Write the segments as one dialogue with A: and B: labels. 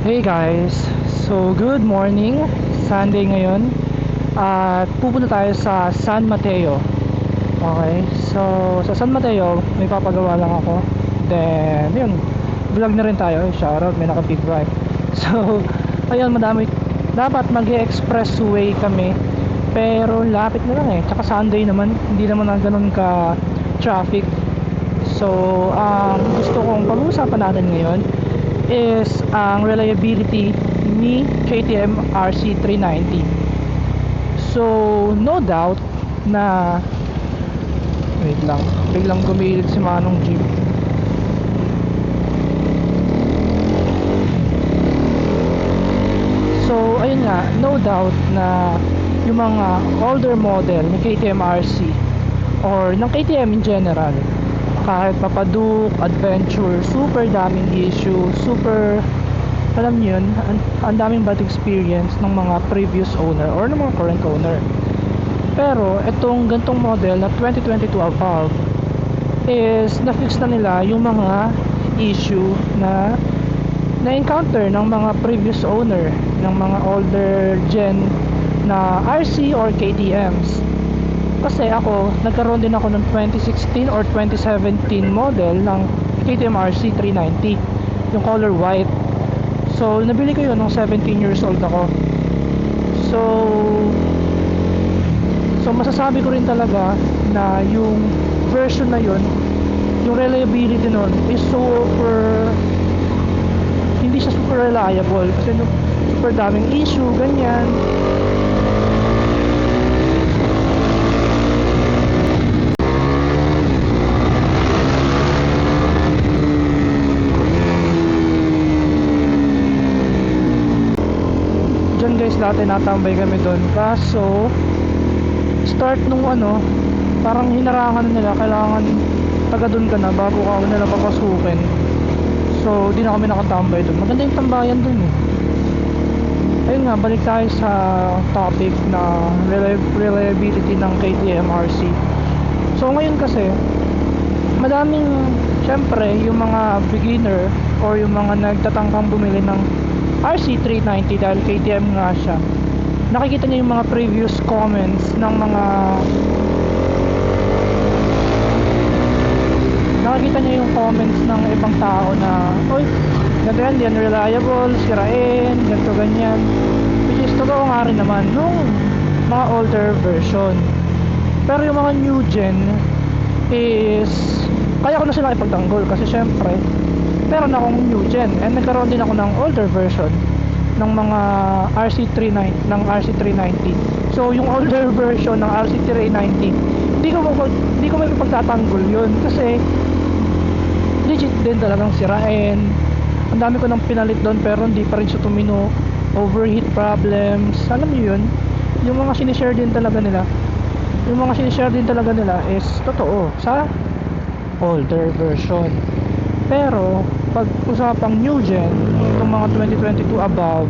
A: Hey guys, so good morning, Sunday ngayon at pupunta tayo sa San Mateo. Okay, so sa San Mateo may papagawa lang ako. Then yun, vlog na rin tayo, shoutout, may naka big bike. So ayun, madami, dapat mag-expressway kami pero lapit na lang tsaka Sunday naman, hindi naman na ganun ka traffic. So ang gusto kong pag-uusapan natin ngayon is ang reliability ni KTM RC390. So no doubt na wait lang, biglang gumilid si Manong Jeep. So ayun nga, no doubt na yung mga older model ni KTM RC or ng KTM in general, kahit Papaduk, Adventure, super daming issue, super, alam niyo yun, ang daming bad experience ng mga previous owner or ng mga current owner. Pero itong gantong model na 2022 above is na-fix na nila yung mga issue na na-encounter ng mga previous owner ng mga older gen na RC or KTMs. Kasi ako, nagkaroon din ako ng 2016 or 2017 model ng KTM RC 390, yung color white. So nabili ko yun nung 17 years old ako. So masasabi ko rin talaga na yung version na yun, yung reliability nun is super, hindi siya super reliable kasi super daming issue, ganyan. Guys, dati natambay kami doon, kaso start nung parang hinarangan nila, kailangan taga doon ka na bago ka nila papasukin. So di na kami nakatambay doon. Maganda yung tambayan doon Ayun nga, balik tayo sa topic na reliability ng KTM RC. So ngayon kasi madaming, syempre yung mga beginner or yung mga nagtatangkang bumili ng RC390 dahil KTM nga siya, nakikita niya yung mga previous comments ng mga comments ng ibang tao na oy, ganito yan, di unreliable, sirain, ganito ganyan, which is totoo nga rin naman nung mga older version. Pero yung mga new gen is kaya ko na sila ipagtanggol kasi syempre meron akong new gen and nagkaroon din ako ng older version ng mga RC390 ng RC390. So yung older version ng RC390, hindi ko may pagtatanggol yun kasi legit din talagang sirain. Ang dami ko nang pinalit doon pero hindi pa rin siya tumino, overheat problems, alam niyo yun, yung mga sinishare din talaga nila is totoo sa older version. Pero pag usapang new gen, itong mga 2022 above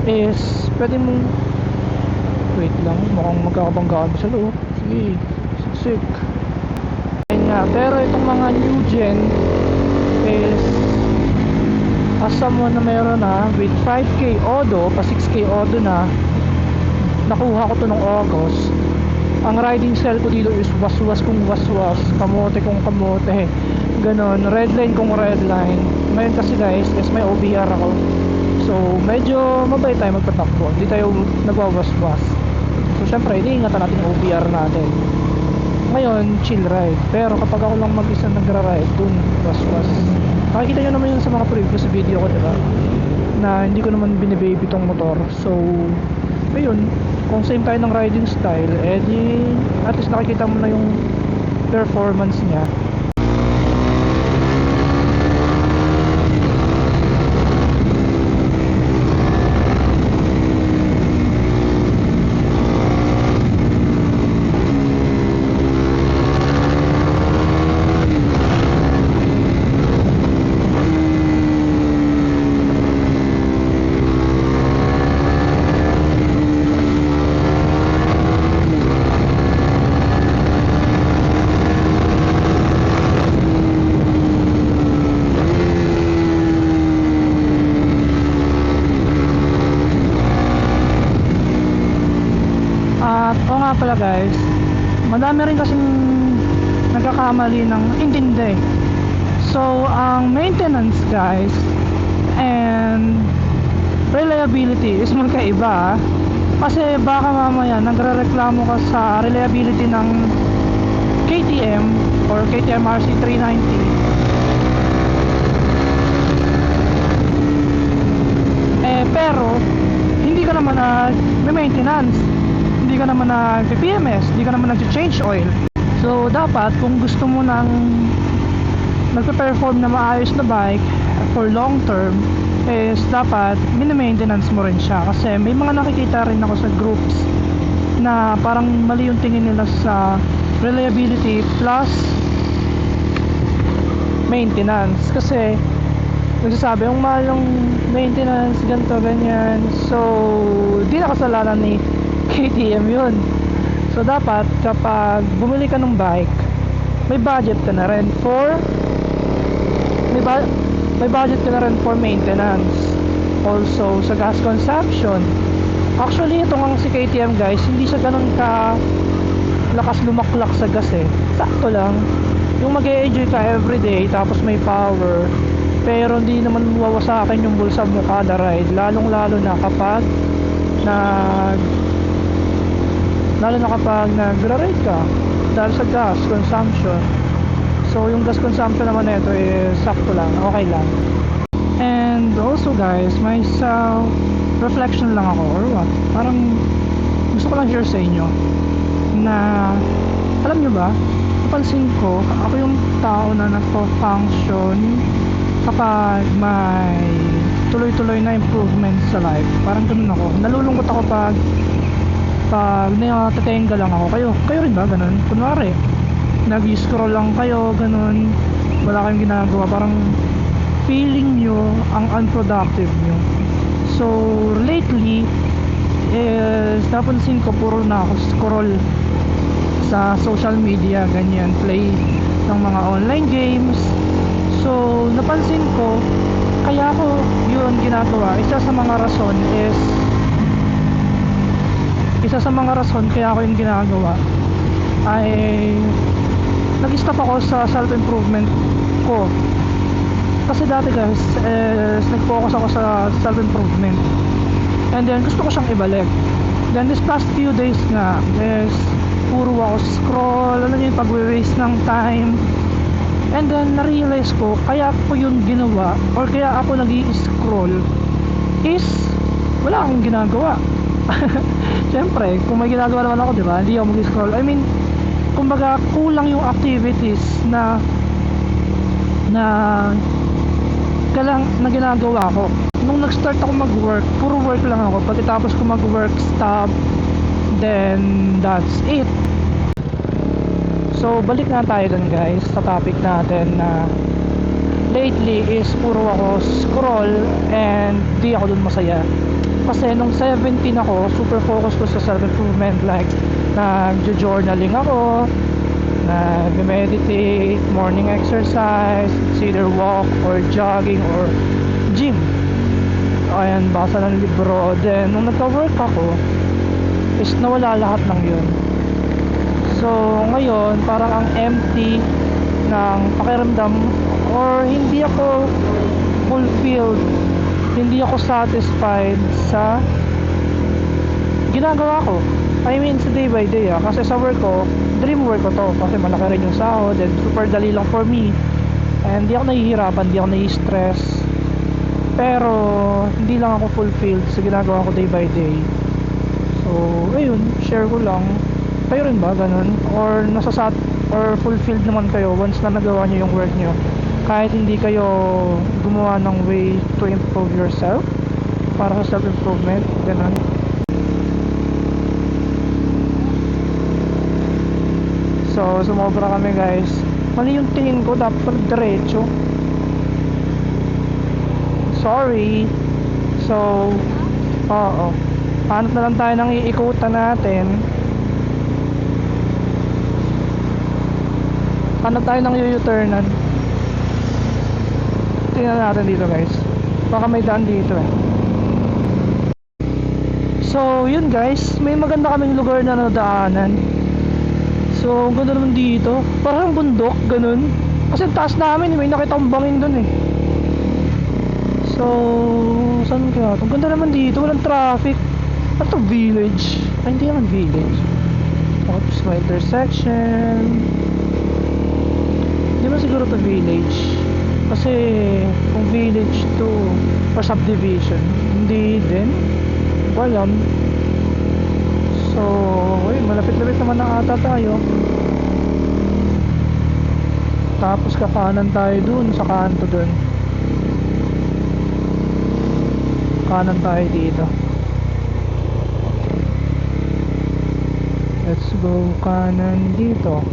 A: is pwede mong wait lang, mukhang magkakabanggaan sa loob. Sige, sick. Ayun nga, pero itong mga new gen is as someone na meron na with 5k odo pa 6k odo na, nakuha ko to nung August. Ang riding style ko dito is waswas kung waswas, kamote kung kamote, ganon, redline kung redline. Ngayon kasi guys is may OBR ako, so medyo mabait tayo magpatakbo, hindi tayo nagwawaswas. So syempre iniingatan natin yung OBR natin. Ngayon chill ride, pero kapag ako lang mag-isa nagra-ride, dun waswas. Makikita nyo naman yun sa mga previous video ko, diba, na hindi ko naman binibaby tong motor. So ayun, kung same tayo ng riding style, edi at least nakikita mo na yung performance niya. nga pala guys, madami rin kasing nagkakamali ng intindi. So ang maintenance guys and reliability is magkaiba. Kasi baka mamaya nagrereklamo ka sa reliability ng KTM or KTM RC390, pero hindi ka naman maintenance, hindi ka naman PPMS, hindi ka naman nag-change oil. So dapat kung gusto mo nang magpe-perform na maayos na bike for long term, is dapat mini-maintenance mo rin siya. Kasi may mga nakikita rin ako sa groups na parang mali yung tingin nila sa reliability plus maintenance. Kasi nagsasabi yung mahal yung maintenance, ganito, ganyan. So di na kasalanan ni KTM yun. So dapat kapag bumili ka ng bike, may budget ka na rin for may budget ka na rin for maintenance. Also sa gas consumption. Actually ito nga si KTM guys, hindi siya ganun ka lakas lumaklak sa gas eh. Sakto lang yung mag-e-enjoy ka everyday, tapos may power, pero hindi naman mawawasakin yung bulsa mo kada ride. Lalo na kapag nagra-ride ka dahil sa gas consumption. So yung gas consumption naman nito is sakto lang, okay lang. And also guys, may reflection lang ako or what, parang gusto ko lang share sa inyo na alam nyo ba, napansin ko ako yung tao na nagpo-function kapag may tuloy-tuloy na improvement sa life. Parang ganun ako, nalulungkot ako pag natatenga lang ako. Kayo rin ba ganun? Kunwari nag-scroll lang kayo, ganun, wala kayong ginagawa, parang feeling nyo ang unproductive nyo. So lately is napansin ko puro na ako scroll sa social media, ganyan, play ng mga online games. So napansin ko kaya ako yun ginagawa, isa sa mga rason kaya ako yung ginagawa ay nag-stop ako sa self-improvement ko. Kasi dati guys, nag-focus ako sa self-improvement, and then gusto ko siyang ibalik. Then this past few days nga is puro ako scroll, alam niyo yung pag-waste ng time. And then na-realize ko, kaya ko yun ginawa or kaya ako nag-i-scroll is wala akong ginagawa. Siyempre, kung may ginagawa naman ako, di ba? Hindi ako mag-scroll. I mean, kumbaga kulang yung activities na ginagawa ko. Nung nag-start ako mag-work, puro work lang ako. Pagkatapos ko mag-work, stop, then that's it. So balik na tayo dun guys sa topic natin na lately is puro ako scroll and di ako dun masaya. Kasi nung 17 ako, super focus ko sa self-improvement, like nag-journaling ako, nag-meditate, morning exercise, it's either walk or jogging or gym. Ayan, basa ng libro. Then nung nagka-work ako is nawala lahat ng yun. So ngayon parang ang empty ng pakiramdam, or hindi ako fulfilled, hindi ako satisfied sa ginagawa ko. I mean sa day by day kasi sa work ko, dream work ko to kasi malaki rin yung sahod and super dali lang for me, and hindi ako nahihirapan, hindi ako nai-stress, pero hindi lang ako fulfilled sa ginagawa ko day by day. So ayun, share ko lang. Kayo rin ba ganun? Or or fulfilled naman kayo once na nagawa nyo yung work nyo, kahit hindi kayo gumawa ng way to improve yourself para sa self-improvement, ganun? So sumobra kami guys, mali yung tingin ko, dapat diretso, sorry. So oo, hanap na lang tayo ng iikutan natin. Hanap tayo ng u-turnan. Tingnan natin dito guys, baka may daan dito eh. So yun guys, may maganda kaming lugar na nadaanan. So ang ganda naman dito, parang bundok ganun. Kasi ang taas namin, may nakita akong bangin dun eh. So saan kaya? Ang ganda naman dito, walang traffic. Ano to, village? Ay hindi naman village. Tapos may intersection. Hindi ba siguro to village? Kasi kung village to or subdivision, hindi din. Hindi ko alam. So, malapit-lapit naman na ata tayo. Tapos kakanan tayo dun sa kanto dun. Kanan tayo dito. Let's go kanan dito.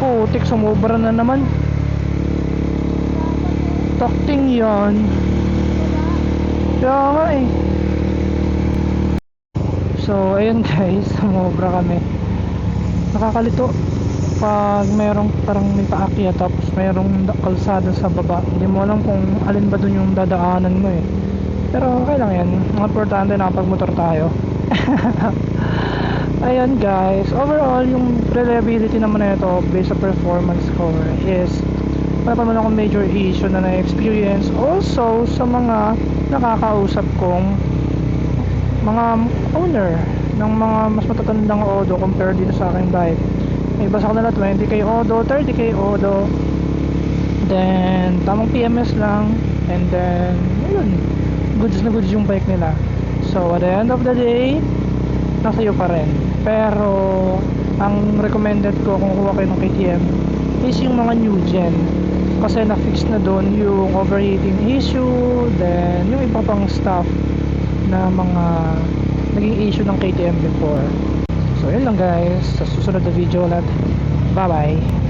A: Putik, sumobra na naman. Takting yan. Kaya nga eh. So ayun guys, sumobra kami. Nakakalito pag mayroong parang may paakyat tapos mayroong kalsada sa baba, hindi mo alam kung alin ba dun yung dadaanan mo eh. Pero okay lang yan, ang importante nakapagmotor tayo. Ayan guys, overall yung reliability naman na ito based sa performance score is wala pa man akong major issue na na-experience. Also sa mga nakakausap kong mga owner ng mga mas matatandang Odo compared dito sa aking bike, may iba sa kanila 20k Odo, 30k Odo, then tamang PMS lang, and then ayun, goods na goods yung bike nila. So at the end of the day, nasa iyo pa rin. Pero ang recommended ko kung kuha kayo ng KTM is yung mga new gen, kasi na-fix na doon yung overheating issue, then yung iba pang stuff na mga naging issue ng KTM before. So yun lang guys, sa susunod na video ulit. Bye bye.